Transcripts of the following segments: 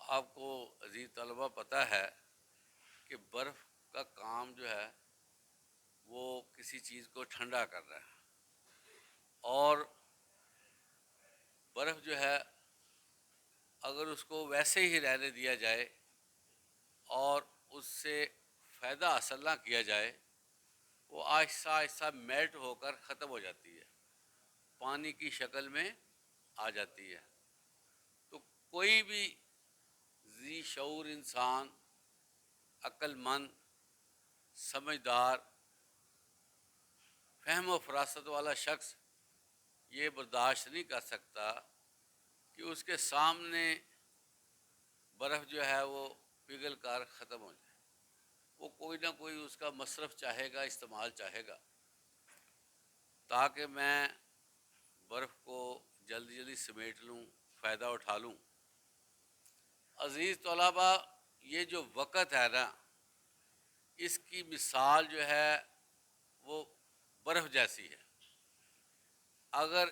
آپ کو عزیز طلبہ پتہ ہے کہ برف کا کام جو ہے وہ کسی چیز کو ٹھنڈا کر رہا ہے، اور برف جو ہے اگر اس کو ویسے ہی رہنے دیا جائے اور اس سے فائدہ حاصل نہ کیا جائے، وہ آہستہ آہستہ میلٹ ہو کر ختم ہو جاتی ہے، پانی کی شکل میں آ جاتی ہے۔ تو کوئی بھی ذی شعور انسان، عقل مند، سمجھدار، فہم و فراست والا شخص یہ برداشت نہیں کر سکتا کہ اس کے سامنے برف جو ہے وہ پگھل کر ختم ہو جائے۔ وہ کوئی نہ کوئی اس کا مصرف چاہے گا، استعمال چاہے گا، تاکہ میں برف کو جلدی جلدی سمیٹ لوں، فائدہ اٹھا لوں۔ عزیز طلباء، یہ جو وقت ہے نا، اس کی مثال جو ہے وہ برف جیسی ہے۔ اگر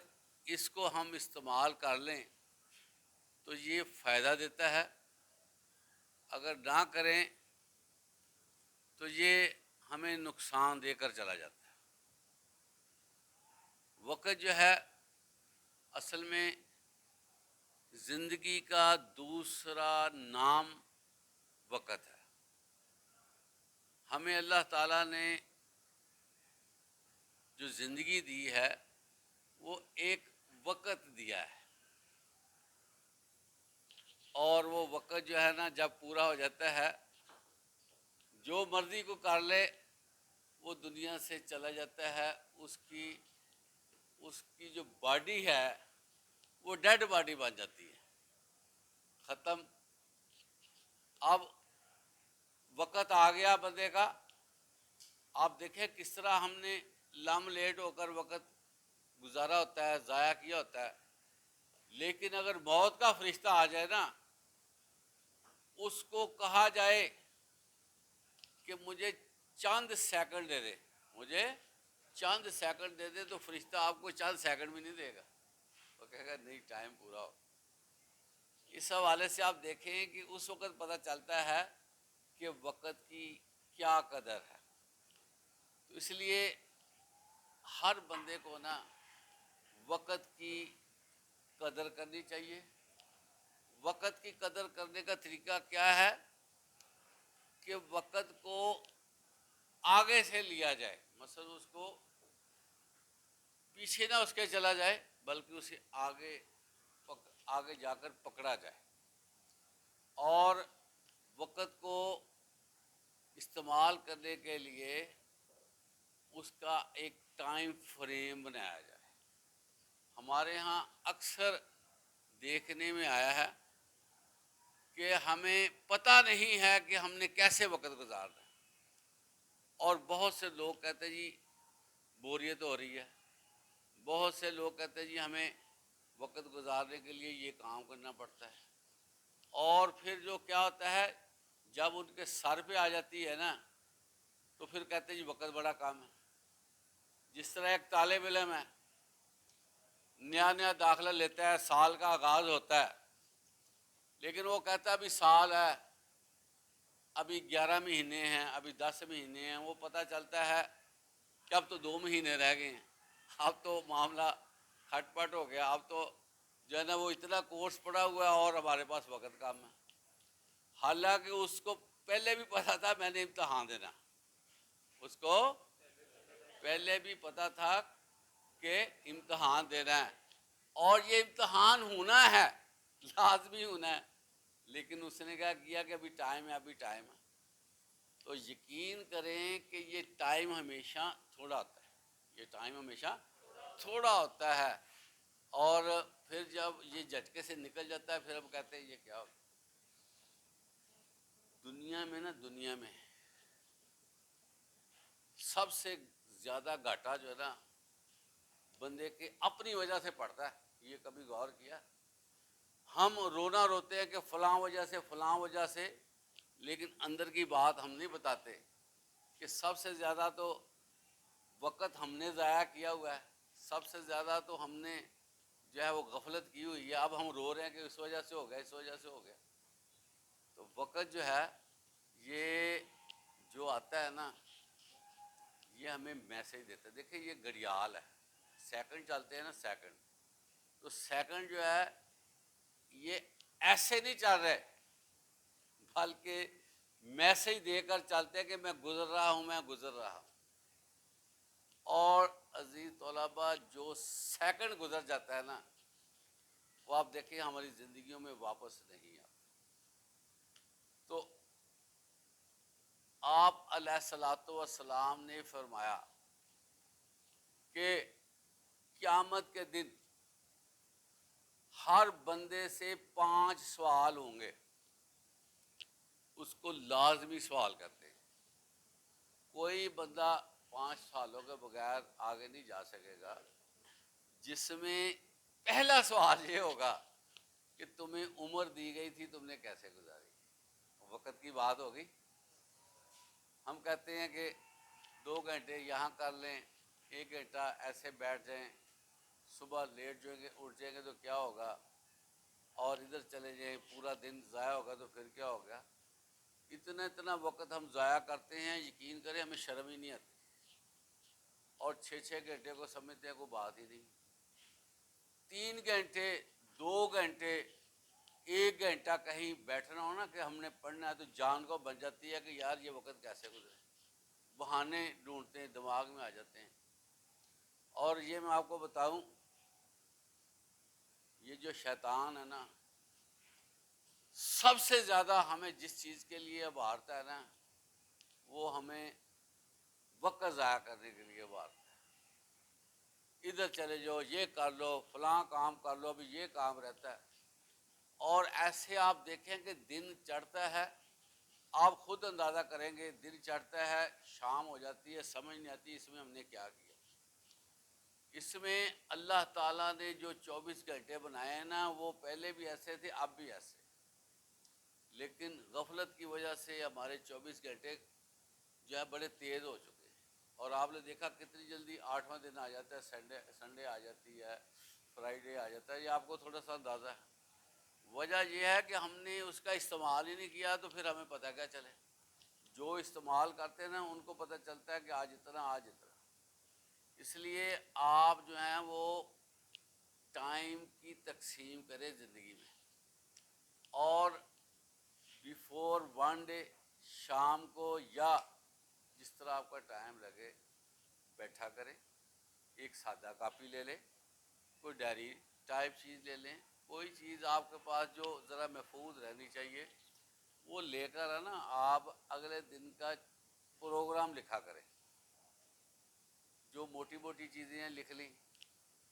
اس کو ہم استعمال کر لیں تو یہ فائدہ دیتا ہے، اگر نہ کریں تو یہ ہمیں نقصان دے کر چلا جاتا ہے۔ وقت جو ہے اصل میں زندگی کا دوسرا نام وقت ہے۔ ہمیں اللہ تعالیٰ نے جو زندگی دی ہے وہ ایک وقت دیا ہے، اور وہ وقت جو ہے نا جب پورا ہو جاتا ہے، جو مرضی کو کر لے وہ دنیا سے چلا جاتا ہے۔ اس کی جو باڈی ہے وہ ڈیڈ باڈی بن جاتی ہے، ختم۔ اب وقت آ گیا بندے کا، آپ دیکھیں کس طرح ہم نے لم لیٹ ہو کر وقت گزارا ہوتا ہے، ضائع کیا ہوتا ہے۔ لیکن اگر موت کا فرشتہ آ جائے نا، اس کو کہا جائے کہ مجھے چند سیکنڈ دے دے، مجھے چند سیکنڈ دے دے، تو فرشتہ آپ کو چند سیکنڈ بھی نہیں دے گا، وہ کہے گا نہیں، ٹائم پورا ہو۔ اس حوالے سے آپ دیکھیں کہ اس وقت پتہ چلتا ہے کہ وقت کی کیا قدر ہے۔ تو اس لیے ہر بندے کو نا وقت کی قدر کرنی چاہیے۔ وقت کی قدر کرنے کا طریقہ کیا ہے کہ وقت کو آگے سے لیا جائے، مثلا اس کو پیچھے نہ اس کے چلا جائے، بلکہ اسے آگے جا کر پکڑا جائے، اور وقت کو استعمال کرنے کے لیے اس کا ایک ٹائم فریم بنایا جائے۔ ہمارے ہاں اکثر دیکھنے میں آیا ہے کہ ہمیں پتہ نہیں ہے کہ ہم نے کیسے وقت گزارنا ہے، اور بہت سے لوگ کہتے ہیں جی بوریت ہو رہی ہے، بہت سے لوگ کہتے ہیں جی ہمیں وقت گزارنے کے لیے یہ کام کرنا پڑتا ہے، اور پھر جو کیا ہوتا ہے جب ان کے سر پہ آ جاتی ہے نا تو پھر کہتے ہیں جی وقت بڑا کام ہے۔ جس طرح ایک طالب علم ہے، نیا نیا داخلہ لیتا ہے، سال کا آغاز ہوتا ہے، لیکن وہ کہتا ہے ابھی سال ہے، ابھی 11 مہینے ہیں، ابھی 10 مہینے ہیں۔ وہ پتہ چلتا ہے کہ اب تو 2 مہینے رہ گئے ہیں، اب تو معاملہ کھٹ پٹ ہو گیا، اب تو جو ہے نا وہ اتنا کورس پڑا ہوا ہے اور ہمارے پاس وقت کم ہے۔ حالانکہ اس کو پہلے بھی پتا تھا میں نے امتحان دینا، اس کو پہلے بھی پتا تھا کہ امتحان دینا ہے، اور یہ امتحان ہونا ہے، لازمی ہونا ہے، لیکن اس نے کیا کیا کہ ابھی ٹائم ہے، ابھی ٹائم ہے۔ تو یقین کریں کہ یہ ٹائم ہمیشہ تھوڑا ہوتا ہے، یہ ٹائم ہمیشہ تھوڑا ہوتا ہے، اور پھر جب یہ جھٹکے سے نکل جاتا ہے پھر ہم کہتے ہیں یہ کیا ہو دنیا میں نا، دنیا میں سب سے زیادہ گھاٹا جو ہے نا بندے کے اپنی وجہ سے پڑتا ہے۔ یہ کبھی غور کیا؟ ہم رونا روتے ہیں کہ فلاں وجہ سے، فلاں وجہ سے، لیکن اندر کی بات ہم نہیں بتاتے کہ سب سے زیادہ تو وقت ہم نے ضائع کیا ہوا ہے، سب سے زیادہ تو ہم نے جو ہے وہ غفلت کی ہوئی ہے۔ اب ہم رو رہے ہیں کہ اس وجہ سے ہو گیا، اس وجہ سے ہو گیا۔ تو وقت جو ہے یہ جو آتا ہے نا یہ ہمیں میسج دیتا ہے. دیکھیں یہ گھڑیال ہے, سیکنڈ چلتے ہیں نا سیکنڈ, تو سیکنڈ جو ہے یہ ایسے نہیں چل رہے بلکہ میسج دے کر چلتے ہیں کہ میں گزر رہا ہوں, میں گزر رہا ہوں. اور عزیز طلباء جو سیکنڈ گزر جاتا ہے نا وہ آپ دیکھیں ہماری زندگیوں میں واپس نہیں آتا. تو آپ علیہ الصلوۃ والسلام نے فرمایا کہ قیامت کے دن ہر بندے سے 5 سوال ہوں گے, اس کو لازمی سوال کرتے ہیں. کوئی بندہ 5 سالوں کے بغیر آگے نہیں جا سکے گا, جس میں پہلا سوال یہ ہوگا کہ تمہیں عمر دی گئی تھی تم نے کیسے گزاری. وقت کی بات ہوگی. ہم کہتے ہیں کہ 2 گھنٹے یہاں کر لیں, 1 گھنٹہ ایسے بیٹھ جائیں, صبح لیٹ جائیں گے اٹھ جائیں گے تو کیا ہوگا, اور ادھر چلے جائیں پورا دن ضائع ہوگا تو پھر کیا ہوگا. اتنا وقت ہم ضائع کرتے ہیں, یقین کریں ہمیں شرم ہی نہیں آتی, اور 6 گھنٹے کو سمجھتے ہیں کوئی بات ہی نہیں. 3 گھنٹے 2 گھنٹے 1 گھنٹہ کہیں بیٹھنا ہو نا کہ ہم نے پڑھنا ہے تو جان کو بن جاتی ہے کہ یار یہ وقت کیسے گزرے. بہانے ڈھونڈتے ہیں, دماغ میں آ جاتے ہیں. اور یہ میں آپ کو بتاؤں, یہ جو شیطان ہے نا سب سے زیادہ ہمیں جس چیز کے لیے ابھارتا ہے نا وہ ہمیں وقت ضائع کرنے کے لیے ابھارتا ہے. ادھر چلے جاؤ, یہ کر لو, فلاں کام کر لو, ابھی یہ کام رہتا ہے. اور ایسے آپ دیکھیں کہ دن چڑھتا ہے, آپ خود اندازہ کریں گے, دن چڑھتا ہے شام ہو جاتی ہے, سمجھ نہیں آتی اس میں ہم نے کیا کیا. اس میں اللہ تعالیٰ نے جو 24 گھنٹے بنائے ہیں نا وہ پہلے بھی ایسے تھے اب بھی ایسے, لیکن غفلت کی وجہ سے ہمارے 24 گھنٹے جو ہے بڑے تیز ہو چکے ہیں. اور آپ نے دیکھا کتنی جلدی 8واں دن آ جاتا ہے, سنڈے آ جاتی ہے, فرائیڈے آ جاتا ہے. یہ آپ کو تھوڑا سا اندازہ ہے. وجہ یہ ہے کہ ہم نے اس کا استعمال ہی نہیں کیا, تو پھر ہمیں پتہ کیا چلے. جو استعمال کرتے ہیں نا ان کو پتہ چلتا ہے کہ آج اتنا آج اتنا. اس لیے آپ جو ہیں وہ ٹائم کی تقسیم کریں زندگی میں, اور بیفور 1 ڈے شام کو یا جس طرح آپ کا ٹائم لگے بیٹھا کریں. ایک سادہ کاپی لے لیں, کوئی ڈائری ٹائپ چیز لے لیں, کوئی چیز آپ کے پاس جو ذرا محفوظ رہنی چاہیے وہ لے کر ہے نا آپ اگلے دن کا پروگرام لکھا کریں. جو موٹی موٹی چیزیں ہیں لکھ لیں.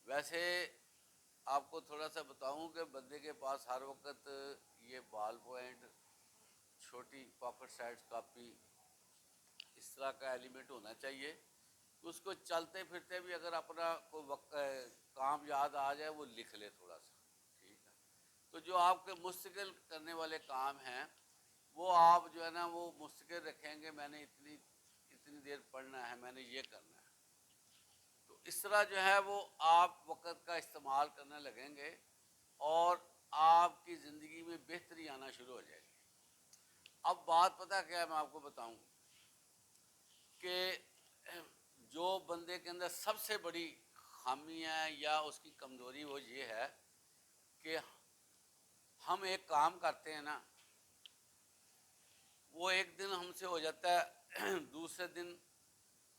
ویسے آپ کو تھوڑا سا بتاؤں کہ بندے کے پاس ہر وقت یہ بال پوائنٹ, چھوٹی پاکٹ سائز کاپی, اس طرح کا ایلیمنٹ ہونا چاہیے. اس کو چلتے پھرتے بھی اگر اپنا کوئی کام یاد آ جائے وہ لکھ لے تھوڑا سا, ٹھیک ہے. تو جو آپ کے مستقل کرنے والے کام ہیں وہ آپ جو ہے نا وہ مستقل رکھیں گے, میں نے اتنی دیر پڑھنا ہے, میں نے یہ کرنا ہے. تو اس طرح جو ہے وہ آپ وقت کا استعمال کرنے لگیں گے اور آپ کی زندگی میں بہتری آنا شروع ہو جائے گی. اب بات پتہ کیا ہے, میں آپ کو بتاؤں کہ جو بندے کے اندر سب سے بڑی خامی ہے یا اس کی کمزوری وہ یہ ہے کہ ہم ایک کام کرتے ہیں نا وہ ایک دن ہم سے ہو جاتا ہے, دوسرے دن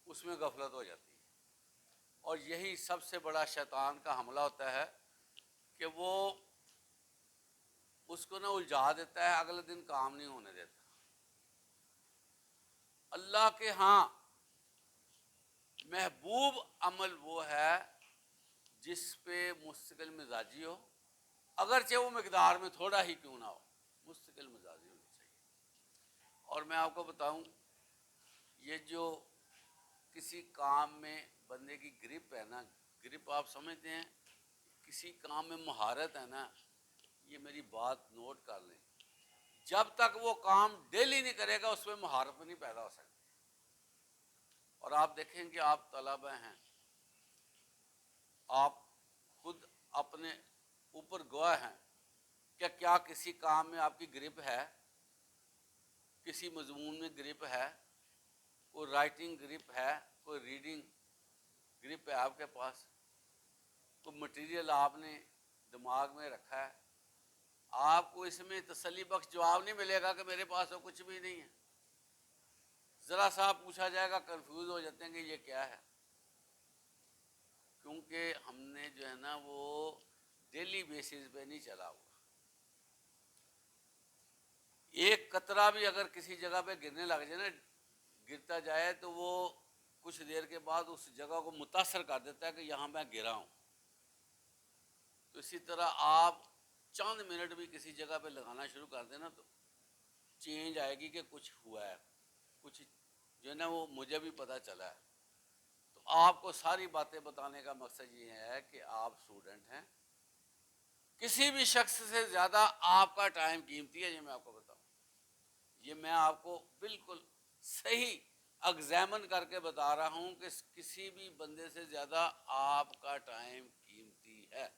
اس میں غفلت ہو جاتی ہے. اور یہی سب سے بڑا شیطان کا حملہ ہوتا ہے کہ وہ اس کو نا الجھا دیتا ہے, اگلے دن کام نہیں ہونے دیتا. اللہ کے ہاں محبوب عمل وہ ہے جس پہ مستقل مزاجی ہو, اگرچہ وہ مقدار میں تھوڑا ہی کیوں نہ ہو, مستقل مزاجی ہونی چاہیے. اور میں آپ کو بتاؤں یہ جو کسی کام میں بندے کی گرپ ہے نا, گرپ آپ سمجھتے ہیں کسی کام میں مہارت ہے نا, یہ میری بات نوٹ کر لیں, جب تک وہ کام ڈیلی نہیں کرے گا اس میں مہارت نہیں پیدا ہو سکتی. اور آپ دیکھیں کہ آپ طلبہ ہیں, آپ خود اپنے اوپر گواہ ہیں کہ کیا کسی کام میں آپ کی گرپ ہے. کسی مضمون میں گرپ ہے، کوئی رائٹنگ گرپ ہے، کوئی ریڈنگ گرپ ہے آپ کے پاس، کوئی مٹیریل آپ نے دماغ میں رکھا ہے، آپ کو اس میں تسلی بخش جواب نہیں ملے گا کہ میرے پاس تو کچھ بھی نہیں ہے. ذرا سا پوچھا جائے گا کنفیوز ہو جاتے ہیں کہ یہ کیا ہے، کیونکہ ہم نے جو ہے نا وہ ڈیلی بیسس پہ نہیں چلا ہوا. ایک قطرہ بھی اگر کسی جگہ پہ گرنے لگ جائے نا، گرتا جائے تو وہ کچھ دیر کے بعد اس جگہ کو متاثر کر دیتا ہے کہ یہاں میں گرا ہوں. تو اسی طرح آپ چند منٹ بھی کسی جگہ پہ لگانا شروع کر دیں نا تو چینج آئے گی کہ کچھ ہوا ہے، کچھ جو ہے نا وہ مجھے بھی پتہ چلا ہے. تو آپ کو ساری باتیں بتانے کا مقصد یہ ہے کہ آپ اسٹوڈنٹ ہیں، کسی بھی شخص سے زیادہ آپ کا ٹائم قیمتی ہے. یہ میں آپ کو بتاؤں، یہ میں آپ کو بالکل صحیح ایگزامن کر کے بتا رہا ہوں کہ کسی بھی بندے سے زیادہ آپ کا ٹائم قیمتی ہے.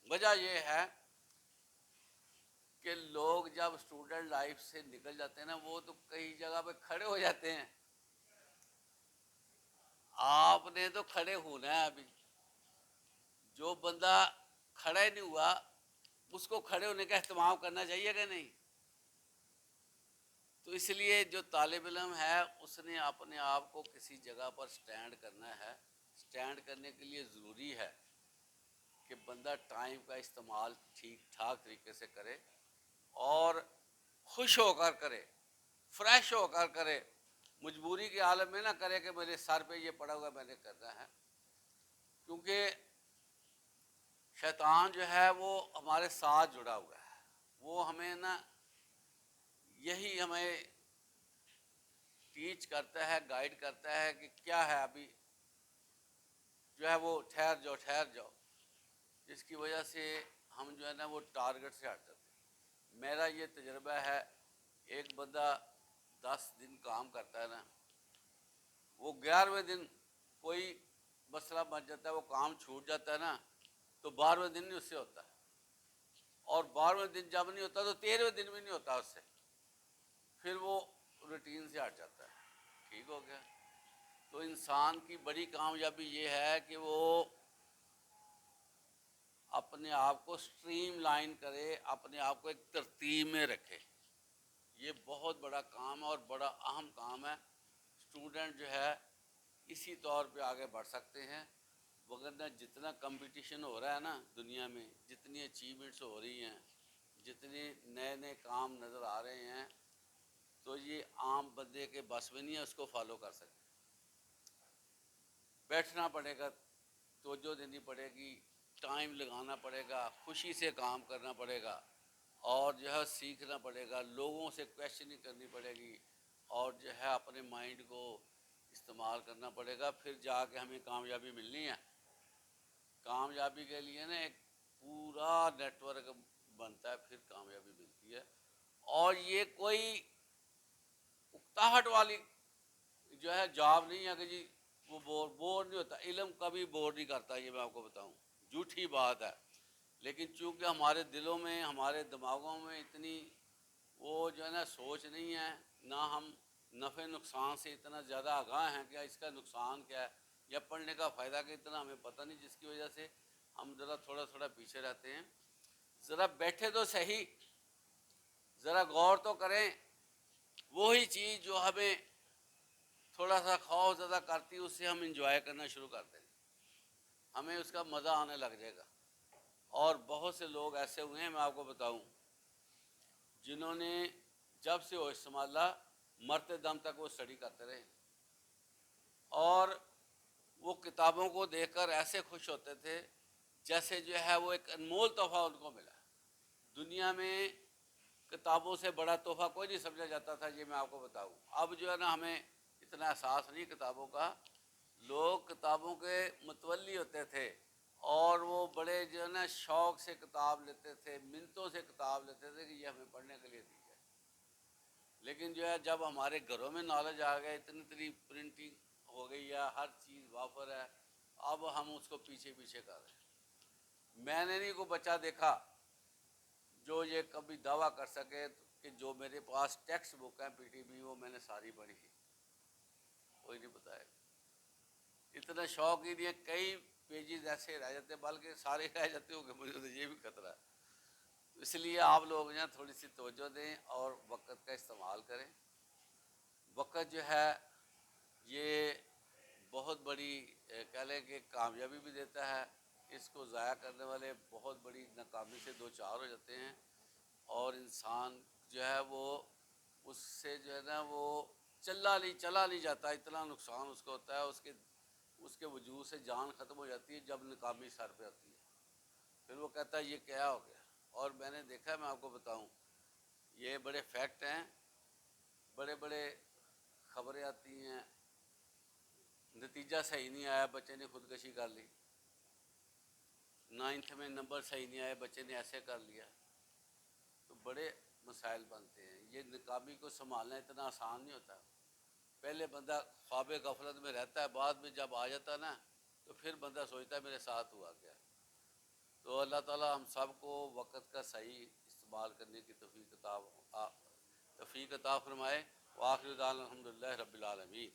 وجہ یہ ہے کہ لوگ جب اسٹوڈنٹ لائف سے نکل جاتے ہیں نا، وہ تو کئی جگہ پہ کھڑے ہو جاتے ہیں. آپ نے تو کھڑے ہونا ہے. ابھی جو بندہ کھڑا ہی نہیں ہوا اس کو کھڑے ہونے کا اہتمام کرنا چاہیے کہ نہیں؟ تو اس لیے جو طالب علم ہے اس نے اپنے آپ کو کسی جگہ پر سٹینڈ کرنا ہے. سٹینڈ کرنے کے لیے ضروری ہے کہ بندہ ٹائم کا استعمال ٹھیک ٹھاک طریقے سے کرے اور خوش ہو کر کرے، فریش ہو کر کرے. مجبوری کے عالم میں نہ کرے کہ میرے سر پہ یہ پڑا ہوا میں نے کرنا ہے. کیونکہ شیطان جو ہے وہ ہمارے ساتھ جڑا ہوا ہے، وہ ہمیں نا یہی ہمیں ٹیچ کرتا ہے، گائیڈ کرتا ہے کہ کیا ہے ابھی جو ہے وہ ٹھہر جاؤ ٹھہر جاؤ، جس کی وجہ سے ہم جو ہے نا وہ ٹارگٹ سے ہٹ جاتے ہیں. میرا یہ تجربہ ہے، ایک بندہ 10 دن کام کرتا ہے نا، وہ 11ویں دن کوئی مسئلہ بن جاتا ہے، وہ کام چھوٹ جاتا ہے نا، تو 12ویں دن نہیں اس سے ہوتا، اور 12ویں دن جب نہیں ہوتا تو 13ویں دن بھی نہیں ہوتا اس سے. پھر وہ روٹین سے ہٹ جاتا ہے. ٹھیک ہو گیا؟ تو انسان کی بڑی کامیابی یہ ہے کہ وہ اپنے آپ کو سٹریم لائن کرے، اپنے آپ کو ایک ترتیب میں رکھے. یہ بہت بڑا کام ہے اور بڑا اہم کام ہے. اسٹوڈنٹ جو ہے اسی طور پہ آگے بڑھ سکتے ہیں. وگرنہ جتنا کمپٹیشن ہو رہا ہے نا دنیا میں، جتنی اچیومنٹس ہو رہی ہیں، جتنے نئے نئے کام نظر آ رہے ہیں، تو یہ عام بندے کے بس میں نہیں ہے اس کو فالو کر سکتے. بیٹھنا پڑے گا، توجہ دینی پڑے گی، ٹائم لگانا پڑے گا، خوشی سے کام کرنا پڑے گا، اور جو ہے سیکھنا پڑے گا، لوگوں سے کویسچننگ کرنی پڑے گی، اور جو ہے اپنے مائنڈ کو استعمال کرنا پڑے گا. پھر جا کے ہمیں کامیابی ملنی ہے. کامیابی کے لیے نا ایک پورا نیٹ ورک بنتا ہے، پھر کامیابی ملتی ہے. اور یہ کوئی اکتاہٹ والی جو ہے جاب نہیں ہے کہ جی وہ بور نہیں ہوتا. علم کبھی بور نہیں کرتا، یہ میں آپ کو بتاؤں، جھوٹی بات ہے. لیکن چونکہ ہمارے دلوں میں، ہمارے دماغوں میں اتنی وہ جو ہے نا سوچ نہیں ہے، نہ ہم نفع نقصان سے اتنا زیادہ آگاہ ہیں کہ اس کا نقصان کیا ہے یا پڑھنے کا فائدہ کہ اتنا ہمیں پتہ نہیں، جس کی وجہ سے ہم ذرا تھوڑا تھوڑا پیچھے رہتے ہیں. ذرا بیٹھے تو صحیح، ذرا غور تو کریں. وہی چیز جو ہمیں تھوڑا سا خوف زدہ کرتی ہے، اس سے ہم انجوائے کرنا شروع کر دیں، ہمیں اس کا مزہ آنے لگ جائے گا. اور بہت سے لوگ ایسے ہوئے ہیں، میں آپ کو بتاؤں، جنہوں نے جب سے ہوش سنبھالا مرتے دم تک وہ اسٹڈی کرتے رہے، اور وہ کتابوں کو دیکھ کر ایسے خوش ہوتے تھے جیسے جو ہے وہ ایک انمول تحفہ ان کو ملا. دنیا میں کتابوں سے بڑا تحفہ کوئی نہیں سمجھا جاتا تھا، یہ میں آپ کو بتاؤں. اب جو ہے نا ہمیں اتنا احساس نہیں کتابوں کا. لوگ کتابوں کے متولی ہوتے تھے اور وہ بڑے جو ہے نا شوق سے کتاب لیتے تھے، منتوں سے کتاب لیتے تھے کہ یہ ہمیں پڑھنے کے لیے دی جائے. لیکن جو ہے جب ہمارے گھروں میں نالج آ گیا، اتنی پرنٹنگ ہو گئی ہے، ہر چیز وافر ہے، اب ہم اس کو پیچھے پیچھے کر رہے ہیں. میں نے نہیں کوئی بچہ دیکھا جو یہ کبھی دعویٰ کر سکے کہ جو میرے پاس ٹیکسٹ بک ہیں پی ٹی بی وہ میں نے ساری پڑھی، کوئی نہیں بتائے گا۔ اتنا شوق ہی نہیں ہے، کئی پیجز ایسے رہ جاتے ہیں، بلکہ سارے رہ جاتے ہوں گے، مجھے تو یہ بھی خطرہ ہے۔ اس لیے آپ لوگ یہاں تھوڑی سی توجہ دیں اور وقت کا استعمال کریں۔ وقت جو ہے یہ بہت بڑی کہہ لیں کہ کامیابی بھی دیتا ہے، اس کو ضائع کرنے والے بہت بڑی ناکامی سے دو چار ہو جاتے ہیں، اور انسان جو ہے وہ اس سے جو ہے نا وہ چلا نہیں جاتا، اتنا نقصان اس کو ہوتا ہے، اس کے وجود سے جان ختم ہو جاتی ہے جب ناکامی سر پہ آتی ہے، پھر وہ کہتا ہے یہ کیا ہو گیا۔ اور میں نے دیکھا ہے، میں آپ کو بتاؤں، یہ بڑے فیکٹ ہیں، بڑے بڑے خبریں آتی ہیں، نتیجہ صحیح نہیں آیا، بچے نے خودکشی کر لی، 9th میں نمبر صحیح نہیں آئے، بچے نے ایسے کر لیا، تو بڑے مسائل بنتے ہیں۔ یہ ناکامی کو سنبھالنا اتنا آسان نہیں ہوتا، پہلے بندہ خواب غفلت میں رہتا ہے، بعد میں جب آ جاتا ہے نا تو پھر بندہ سوچتا ہے میرے ساتھ ہوا کیا۔ تو اللہ تعالی ہم سب کو وقت کا صحیح استعمال کرنے کی توفیق عطا فرمائے۔ وآخر دعوانا الحمدللہ رب العالمین۔